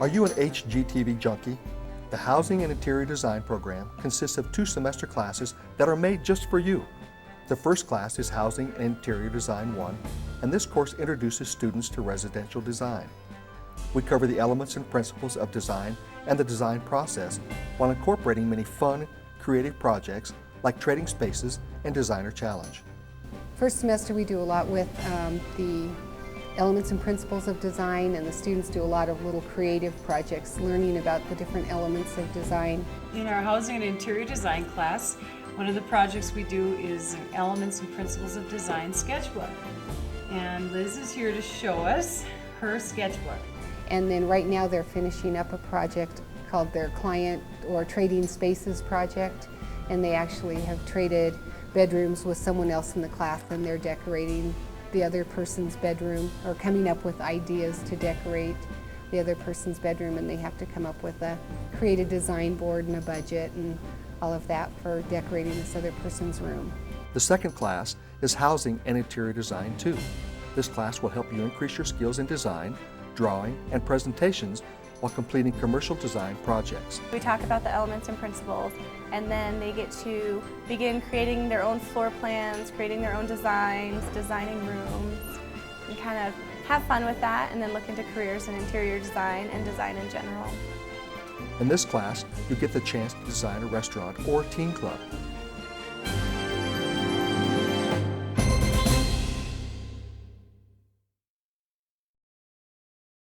Are you an HGTV junkie? The Housing and Interior Design program consists of 2 semester classes that are made just for you. The first class is Housing and Interior Design 1, and this course introduces students to residential design. We cover the elements and principles of design and the design process while incorporating many fun, creative projects like trading spaces and designer challenge. First semester we do a lot with the elements and principles of design, and the students do a lot of little creative projects learning about the different elements of design. In our Housing and Interior Design class, one of the projects we do is an Elements and Principles of Design sketchbook. And Liz is here to show us her sketchbook. And then right now they're finishing up a project called their Client or Trading Spaces project, and they actually have traded bedrooms with someone else in the class, and they're decorating the other person's bedroom, or coming up with ideas to decorate the other person's bedroom, and they have to come up with create a design board and a budget and all of that for decorating this other person's room. The second class is Housing and Interior Design 2. This class will help you increase your skills in design, drawing, and presentations while completing commercial design projects. We talk about the elements and principles, and then they get to begin creating their own floor plans, creating their own designs, designing rooms, and kind of have fun with that, and then look into careers in interior design and design in general. In this class, you get the chance to design a restaurant or teen club.